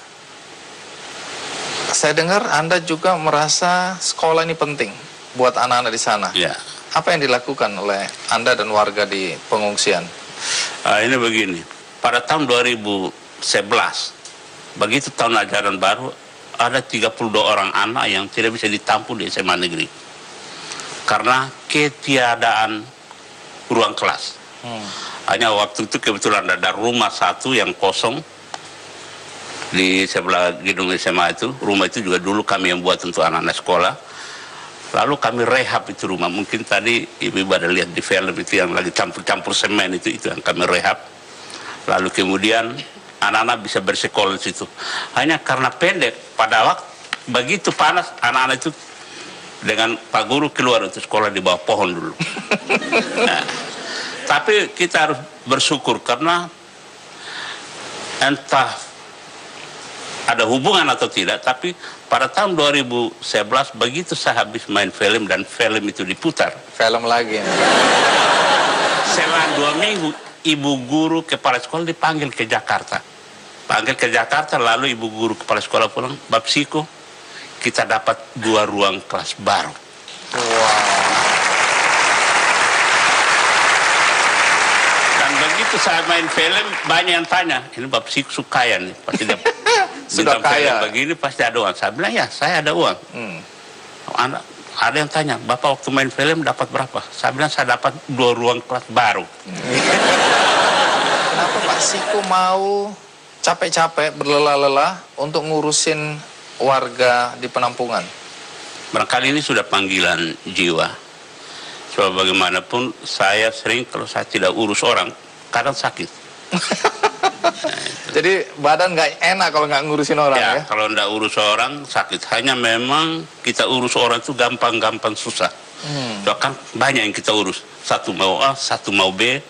Saya dengar Anda juga merasa sekolah ini penting buat anak-anak di sana. Ya. Apa yang dilakukan oleh Anda dan warga di pengungsian? Ini begini, pada tahun 2011, begitu tahun ajaran baru, ada 32 orang anak yang tidak bisa ditampung di SMA negeri. Karena ketiadaan ruang kelas. Hanya waktu itu kebetulan ada rumah satu yang kosong di sebelah gedung SMA itu. Rumah itu juga dulu kami yang buat untuk anak-anak sekolah. Lalu kami rehab itu rumah. Mungkin tadi ibu ada lihat di film itu yang lagi campur-campur semen itu yang kami rehab. Lalu kemudian anak-anak bisa bersekolah di situ. Hanya karena pendek, pada waktu begitu panas, anak-anak itu dengan Pak Guru keluar untuk sekolah di bawah pohon dulu. Nah, tapi kita harus bersyukur karena entah ada hubungan atau tidak, tapi pada tahun 2011 begitu saya habis main film dan film itu diputar. Film lagi. Selang 2 minggu, ibu guru kepala sekolah dipanggil ke Jakarta. Panggil ke Jakarta, lalu ibu guru kepala sekolah pulang, Bab Siko, kita dapat 2 ruang kelas baru. Wow. Dan begitu saya main film, banyak yang tanya, ini Bab Siko kaya nih, pasti dia Sudah bintang film kaya. begini pasti ada uang. Saya bilang, ya saya ada uang. Ada yang tanya, Bapak waktu main film dapat berapa? Saya bilang, saya dapat 2 ruang kelas baru. Kenapa Pak Siko mau capek-capek, berlelah-lelah untuk ngurusin warga di penampungan? Barangkali ini sudah panggilan jiwa. Sebab bagaimanapun saya sering kalau saya tidak urus orang, kadang sakit. Jadi badan nggak enak kalau nggak ngurusin orang ya? Kalau tidak urus orang sakit. Hanya memang kita urus orang itu gampang-gampang susah. Bahkan banyak yang kita urus. Satu mau A, satu mau B.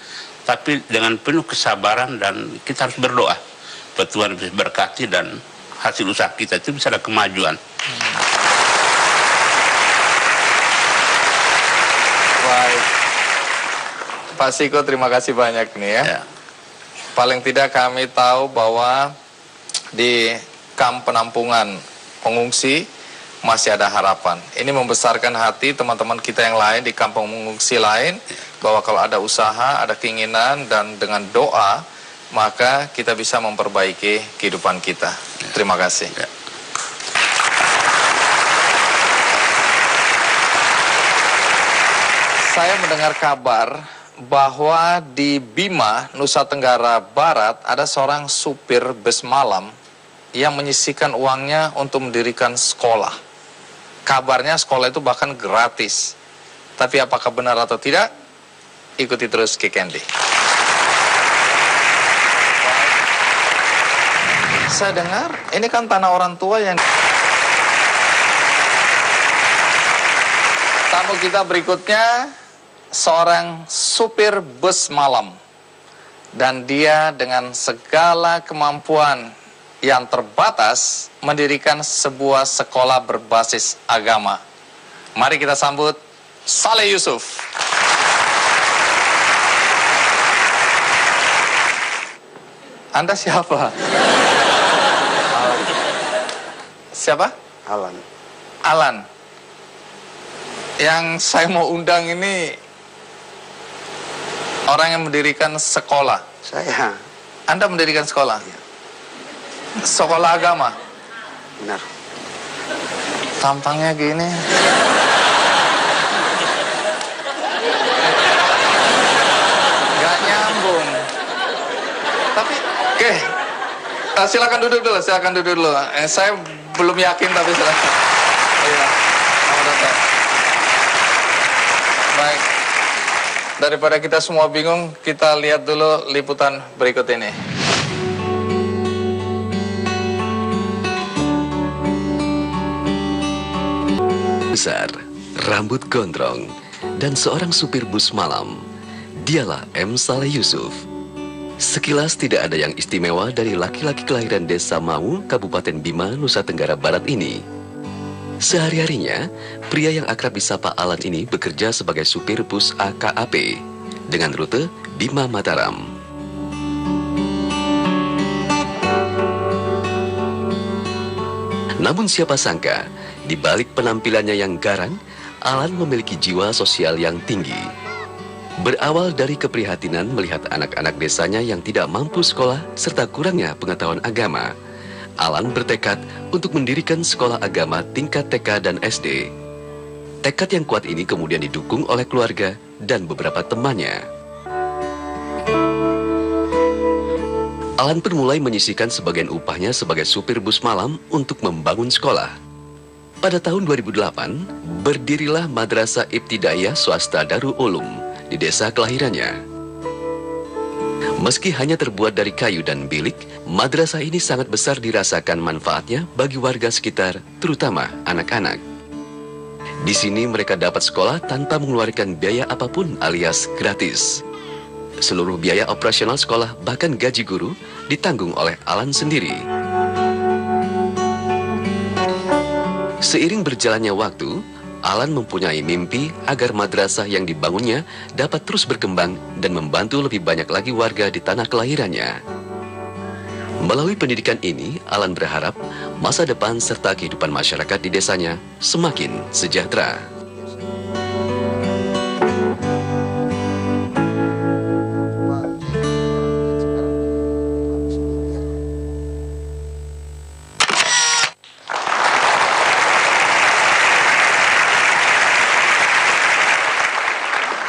Tapi dengan penuh kesabaran dan kita harus berdoa. Bahwa Tuhan bisa berkati dan hasil usaha kita itu bisa ada kemajuan. Baik. Pak Siko, terima kasih banyak nih ya. Ya. Paling tidak kami tahu bahwa di kamp penampungan pengungsi masih ada harapan. Ini membesarkan hati teman-teman kita yang lain di kampung pengungsi lain, bahwa kalau ada usaha, ada keinginan, dan dengan doa, maka kita bisa memperbaiki kehidupan kita. Terima kasih. Ya. Saya mendengar kabar bahwa di Bima, Nusa Tenggara Barat, ada seorang supir bus malam yang menyisihkan uangnya untuk mendirikan sekolah. Kabarnya sekolah itu bahkan gratis. Tapi apakah benar atau tidak? ikuti terus Ki Candy. Saya dengar ini kan tanah orang tua yang... Tamu kita berikutnya seorang supir bus malam, dan dia dengan segala kemampuan yang terbatas mendirikan sebuah sekolah berbasis agama. Mari kita sambut Saleh Yusuf. Anda siapa? Siapa? Alan. Alan. Yang saya mau undang ini orang yang mendirikan sekolah. Saya. Anda mendirikan sekolah? Sekolah agama? Benar. Tampangnya gini. Gak nyambung. Tapi, oke. Silakan duduk dulu, saya belum yakin tapi silakan. Oh iya, selamat datang. Baik. Daripada kita semua bingung, kita lihat dulu liputan berikut ini. Besar, rambut gondrong, dan seorang supir bus malam. Dialah M. Saleh Yusuf. Sekilas tidak ada yang istimewa dari laki-laki kelahiran desa Mau, Kabupaten Bima, Nusa Tenggara Barat ini. Sehari-harinya, pria yang akrab disapa Alan ini bekerja sebagai supir bus AKAP dengan rute Bima Mataram. Namun siapa sangka, di balik penampilannya yang garang, Alan memiliki jiwa sosial yang tinggi. Berawal dari keprihatinan melihat anak-anak desanya yang tidak mampu sekolah serta kurangnya pengetahuan agama, Alan bertekad untuk mendirikan sekolah agama tingkat TK dan SD. Tekad yang kuat ini kemudian didukung oleh keluarga dan beberapa temannya. Alan pun mulai menyisihkan sebagian upahnya sebagai supir bus malam untuk membangun sekolah. Pada tahun 2008, berdirilah Madrasah Ibtidaiyah Swasta Darul Ulum di desa kelahirannya. Meski hanya terbuat dari kayu dan bilik, madrasah ini sangat besar dirasakan manfaatnya bagi warga sekitar, terutama anak-anak. Di sini mereka dapat sekolah tanpa mengeluarkan biaya apapun alias gratis. Seluruh biaya operasional sekolah, bahkan gaji guru, ditanggung oleh Alan sendiri. Seiring berjalannya waktu, Alan mempunyai mimpi agar madrasah yang dibangunnya dapat terus berkembang dan membantu lebih banyak lagi warga di tanah kelahirannya. Melalui pendidikan ini, Alan berharap masa depan serta kehidupan masyarakat di desanya semakin sejahtera.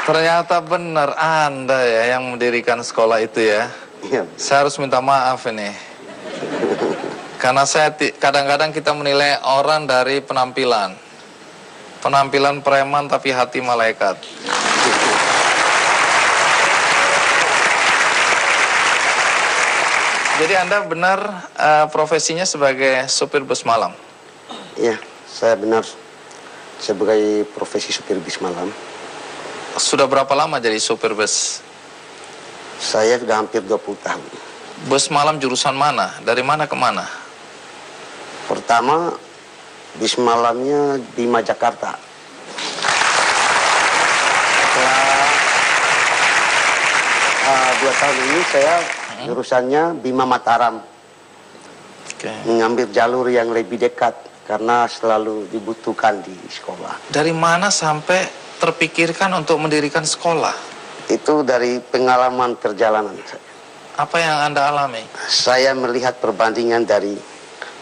Ternyata benar Anda ya yang mendirikan sekolah itu ya. Iya. Saya harus minta maaf ini. Karena saya kadang-kadang kita menilai orang dari penampilan. Penampilan preman tapi hati malaikat. Jadi Anda benar profesinya sebagai supir bus malam? Iya, saya benar sebagai profesi supir bus malam. Sudah berapa lama jadi supir bus? Saya sudah hampir 20 tahun. Bus malam jurusan mana? Dari mana ke mana? Pertama, bus malamnya Bima Jakarta. Setelah 2 tahun ini saya jurusannya Bima Mataram. Oke. Mengambil jalur yang lebih dekat karena selalu dibutuhkan di sekolah. Dari mana sampai terpikirkan untuk mendirikan sekolah? Itu dari pengalaman perjalanan saya. Apa yang Anda alami? Saya melihat perbandingan dari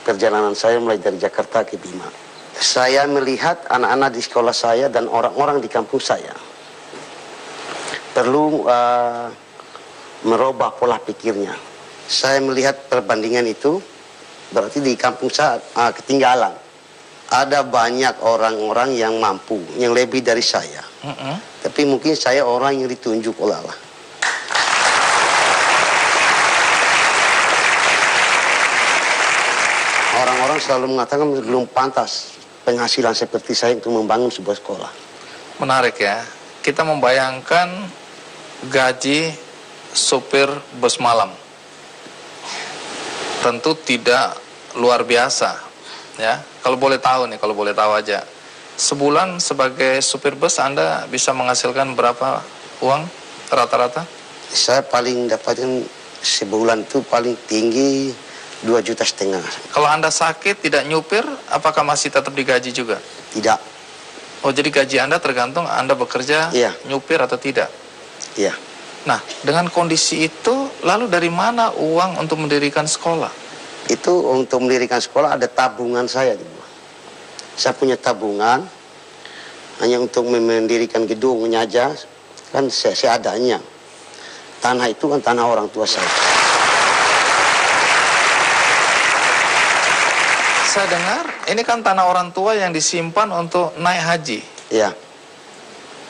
perjalanan saya mulai dari Jakarta ke Bima. Saya melihat anak-anak di sekolah saya dan orang-orang di kampung saya perlu merubah pola pikirnya. Saya melihat perbandingan itu berarti di kampung saya ketinggalan. Ada banyak orang-orang yang mampu, yang lebih dari saya. Tapi mungkin saya orang yang ditunjuk oleh Allah. Orang-orang selalu mengatakan belum pantas penghasilan seperti saya untuk membangun sebuah sekolah. Menarik ya. Kita membayangkan gaji supir bus malam. Tentu tidak luar biasa, ya. Kalau boleh tahu nih, kalau boleh tahu aja. Sebulan sebagai supir bus Anda bisa menghasilkan berapa uang rata-rata? Saya paling dapatkan sebulan itu paling tinggi 2,5 juta. Kalau Anda sakit tidak nyupir, apakah masih tetap digaji juga? Tidak. Oh, jadi gaji Anda tergantung Anda bekerja, Iya. nyupir atau tidak? Iya. Nah, dengan kondisi itu, lalu dari mana uang untuk mendirikan sekolah? Itu untuk mendirikan sekolah ada tabungan saya. Saya punya tabungan hanya untuk mendirikan gedungnya aja, kan seadanya. Tanah itu kan tanah orang tua saya. Saya dengar, ini kan tanah orang tua yang disimpan untuk naik haji. Iya.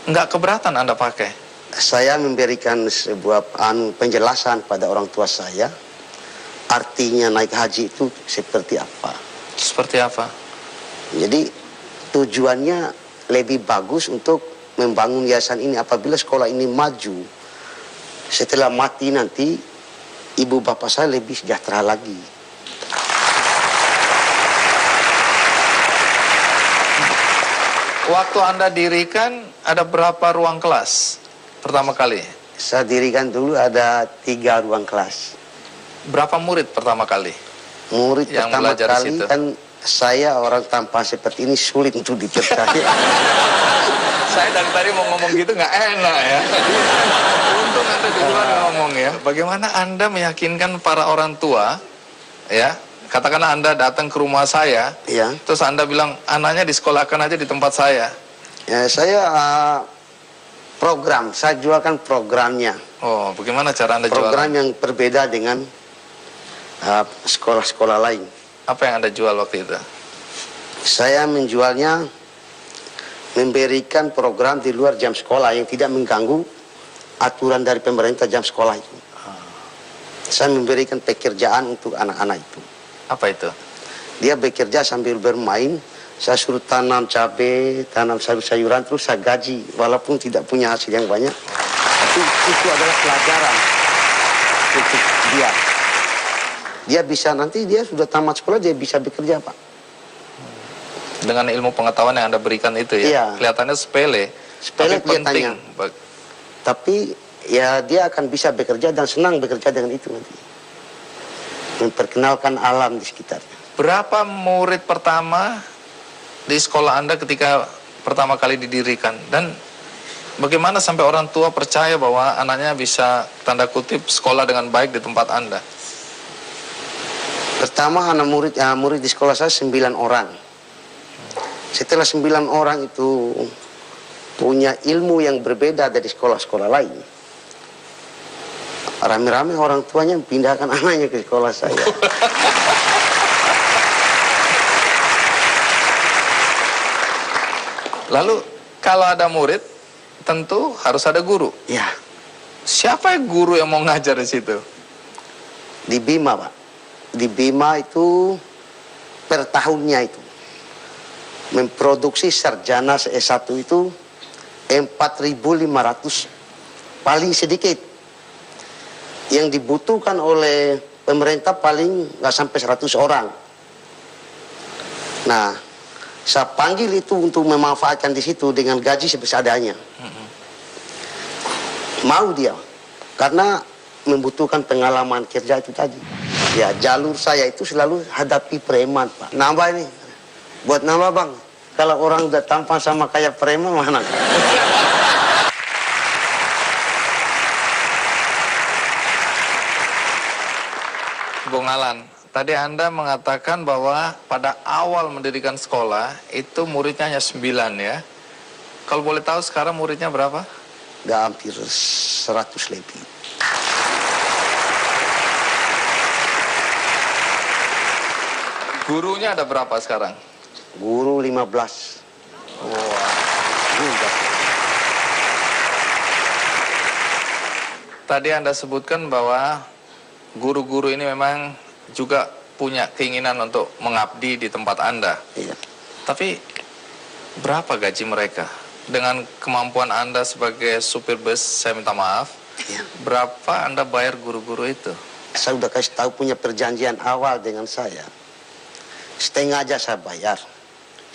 Nggak keberatan Anda pakai? Saya memberikan sebuah penjelasan pada orang tua saya. Artinya naik haji itu seperti apa. Seperti apa? Jadi tujuannya lebih bagus untuk membangun yayasan ini. Apabila sekolah ini maju, setelah mati nanti ibu bapak saya lebih sejahtera lagi. Waktu Anda dirikan, ada berapa ruang kelas pertama kali? Saya dirikan dulu ada 3 ruang kelas. Berapa murid pertama kali? Murid yang pertama belajar di kali situ? kan saya orang tampan seperti ini sulit untuk dipercaya. Saya dari tadi mau ngomong gitu nggak enak ya. Untung Anda duluan ngomong ya. Bagaimana Anda meyakinkan para orang tua, ya, katakanlah Anda datang ke rumah saya, Ya. terus Anda bilang anaknya disekolahkan aja di tempat saya. Ya, saya saya jualkan programnya. Oh, bagaimana cara Anda Program jualan? yang berbeda dengan sekolah-sekolah lain. Apa yang Anda jual waktu itu? Saya menjualnya memberikan program di luar jam sekolah yang tidak mengganggu aturan dari pemerintah jam sekolah itu. Saya memberikan pekerjaan untuk anak-anak itu. Apa itu? Dia bekerja sambil bermain. Saya suruh tanam cabai, tanam sayur-sayuran, terus saya gaji walaupun tidak punya hasil yang banyak. Tapi itu adalah pelajaran untuk dia. Dia bisa nanti dia sudah tamat sekolah dia bisa bekerja, Pak. Dengan ilmu pengetahuan yang Anda berikan itu ya, Iya. kelihatannya sepele, Sepele tapi penting. kelihatannya. Tapi ya dia akan bisa bekerja dan senang bekerja dengan itu nanti. Memperkenalkan alam di sekitarnya. Berapa murid pertama di sekolah Anda ketika pertama kali didirikan? Dan bagaimana sampai orang tua percaya bahwa anaknya bisa, tanda kutip, sekolah dengan baik di tempat Anda? Pertama anak murid di sekolah saya 9 orang. Setelah 9 orang itu punya ilmu yang berbeda dari sekolah-sekolah lain. Rame-rame orang tuanya pindahkan anaknya ke sekolah saya. Lalu kalau ada murid, tentu harus ada guru. Ya, Siapa guru yang mau ngajar di situ? di Bima, Pak. Di Bima itu per tahunnya itu memproduksi sarjana S1 itu 4.500 paling sedikit. Yang dibutuhkan oleh pemerintah paling nggak sampai 100 orang. Nah, saya panggil itu untuk memanfaatkan di situ dengan gaji seadanya. Mau dia, karena membutuhkan pengalaman kerja itu tadi. Ya, jalur saya itu selalu hadapi preman, Pak. Nambah ini, buat nambah, Bang. Kalau orang udah tampan sama kayak preman, mana? Bung Alan, tadi Anda mengatakan bahwa pada awal mendirikan sekolah itu muridnya hanya 9 ya. Kalau boleh tahu sekarang muridnya berapa? Udah hampir 100 lebih. Gurunya ada berapa sekarang? Guru 15. Tadi Anda sebutkan bahwa guru-guru ini memang juga punya keinginan untuk mengabdi di tempat Anda. Iya. Tapi berapa gaji mereka? Dengan kemampuan Anda sebagai supir bus, saya minta maaf, Iya. berapa Anda bayar guru-guru itu? Saya udah kasih tahu punya perjanjian awal dengan saya. Setengah aja saya bayar,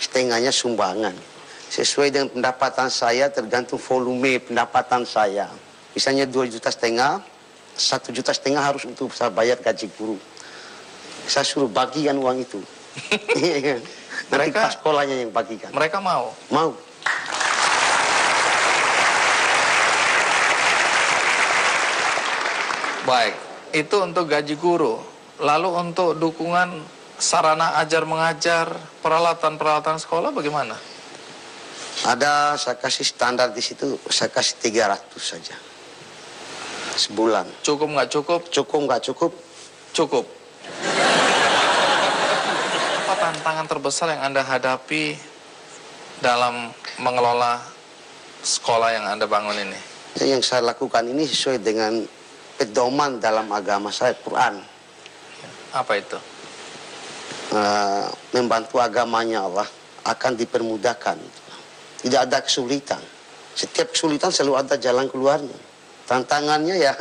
setengahnya sumbangan. Sesuai dengan pendapatan saya, tergantung volume pendapatan saya. Misalnya 2,5 juta, 1,5 juta harus untuk saya bayar gaji guru. Saya suruh bagikan uang itu. Nanti Mereka- pas sekolahnya yang bagikan. Mereka mau? Mau. Baik, itu untuk gaji guru. Lalu untuk dukungan sarana ajar mengajar, peralatan-peralatan sekolah bagaimana? Ada saya kasih standar di situ, saya kasih 300 saja. Sebulan. Cukup nggak cukup? Cukup nggak cukup? Cukup. Apa tantangan terbesar yang Anda hadapi dalam mengelola sekolah yang Anda bangun ini? Yang saya lakukan ini sesuai dengan pedoman dalam agama saya, Quran. Apa itu? Membantu agamanya Allah akan dipermudahkan. Tidak ada kesulitan. Setiap kesulitan selalu ada jalan keluarnya. Tantangannya ya,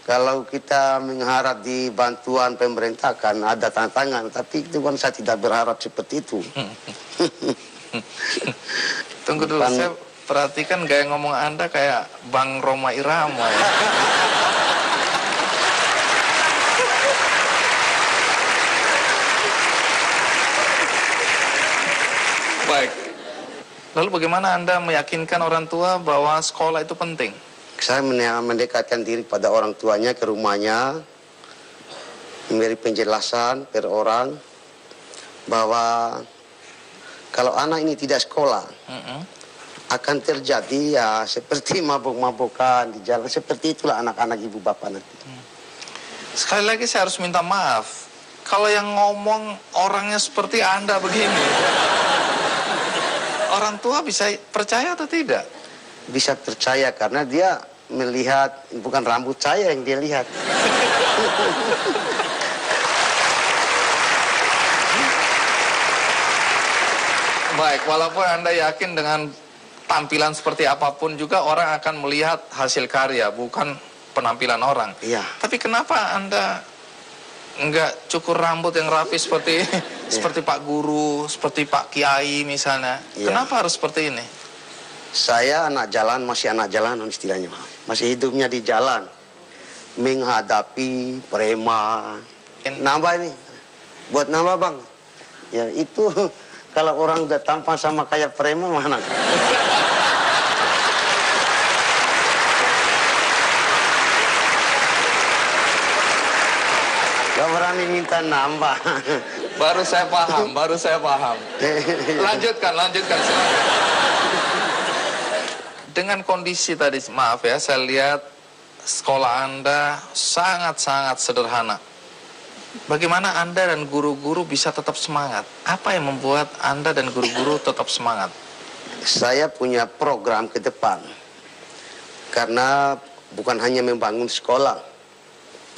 kalau kita mengharap di bantuan pemerintah kan ada tantangan. Tapi itu kan saya tidak berharap seperti itu. Tunggu dulu, Bukan- saya perhatikan gaya ngomong Anda kayak Bang Roma Irama ya. Baik. Lalu bagaimana Anda meyakinkan orang tua bahwa sekolah itu penting? Saya mendekatkan diri pada orang tuanya ke rumahnya, memberi penjelasan per orang bahwa kalau anak ini tidak sekolah Mm-mm. akan terjadi ya seperti mabuk-mabukan di jalan. Seperti itulah anak-anak ibu bapak nanti. Sekali lagi saya harus minta maaf. Kalau yang ngomong orangnya seperti Anda begini, orang tua bisa percaya atau tidak? Bisa percaya karena dia melihat bukan rambut saya yang dia lihat. Baik, walaupun Anda yakin dengan tampilan seperti apapun juga orang akan melihat hasil karya, bukan penampilan orang. Iya. Tapi kenapa Anda nggak cukur rambut yang rapi seperti seperti Pak Guru, seperti Pak Kiai misalnya? Iya. Kenapa harus seperti ini? Saya anak jalan, masih anak jalanan istilahnya. Masih hidupnya di jalan. Menghadapi preman. Nambah ini. Buat nambah bang. Ya itu kalau orang udah tampan sama kayak preman mana? Gak berani minta nambah. Baru saya paham, baru saya paham. Lanjutkan, silakan. Dengan kondisi tadi, maaf ya, saya lihat sekolah Anda sangat-sangat sederhana. Bagaimana Anda dan guru-guru bisa tetap semangat? Apa yang membuat Anda dan guru-guru tetap semangat? Saya punya program ke depan. Karena bukan hanya membangun sekolah.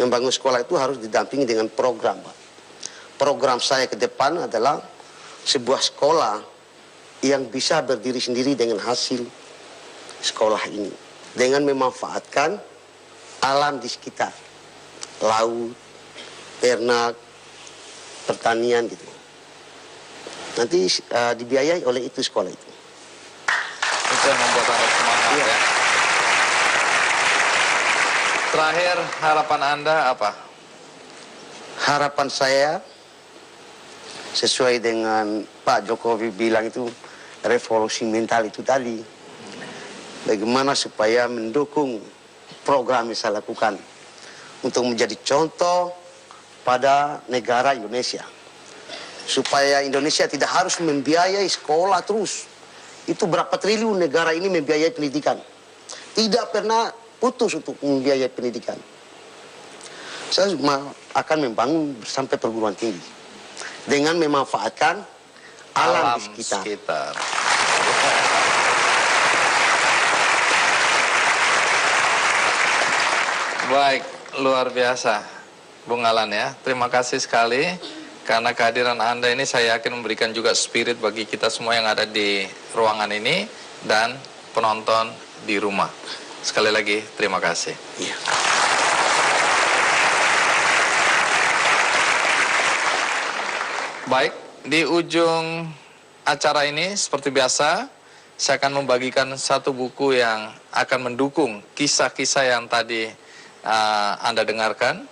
Membangun sekolah itu harus didampingi dengan program, Pak. Program saya ke depan adalah sebuah sekolah yang bisa berdiri sendiri dengan hasil sekolah ini. Dengan memanfaatkan alam di sekitar. Laut, ternak, pertanian gitu. Nanti dibiayai oleh itu sekolah itu. Itu yang membuat Anda semangat Iya. ya. Terakhir, harapan Anda apa? Harapan saya sesuai dengan Pak Jokowi bilang itu revolusi mental itu tadi. Bagaimana supaya mendukung program yang saya lakukan untuk menjadi contoh pada negara Indonesia. Supaya Indonesia tidak harus membiayai sekolah terus. Itu berapa triliun negara ini membiayai pendidikan. Tidak pernah putus untuk membiayai pendidikan. Saya akan membangun sampai perguruan tinggi. Dengan memanfaatkan alam di sekitar. Baik, luar biasa, Bung Alan ya. Terima kasih sekali karena kehadiran Anda ini saya yakin memberikan juga spirit bagi kita semua yang ada di ruangan ini dan penonton di rumah. Sekali lagi, terima kasih. Iya. Baik, di ujung acara ini seperti biasa, saya akan membagikan satu buku yang akan mendukung kisah-kisah yang tadi Anda dengarkan,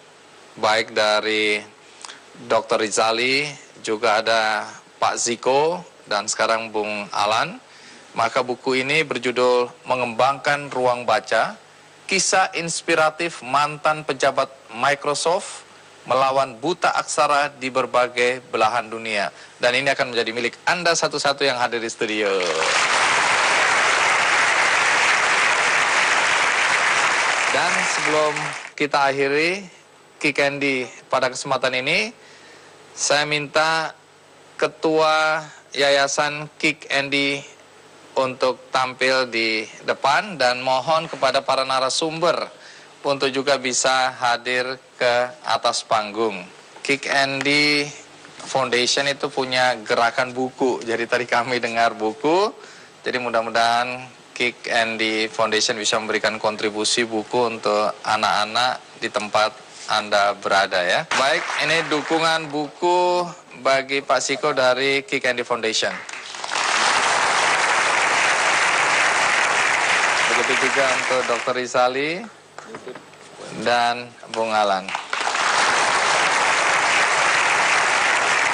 baik dari Dr. Rizali, juga ada Pak Ziko, dan sekarang Bung Alan. Maka buku ini berjudul Mengembangkan Ruang Baca, Kisah Inspiratif Mantan Pejabat Microsoft Melawan Buta Aksara di Berbagai Belahan Dunia. Dan ini akan menjadi milik Anda satu-satu yang hadir di studio. Dan sebelum kita akhiri Kick Andy pada kesempatan ini, saya minta Ketua Yayasan Kick Andy untuk tampil di depan dan mohon kepada para narasumber untuk juga bisa hadir ke atas panggung. Kick Andy Foundation itu punya gerakan buku, jadi tadi kami dengar buku, jadi mudah-mudahan Kick Andy Foundation bisa memberikan kontribusi buku untuk anak-anak di tempat Anda berada ya. Baik, ini dukungan buku bagi Pak Siko dari Kick Andy Foundation. Begitu juga untuk Dr. Rizali dan Bung Alan.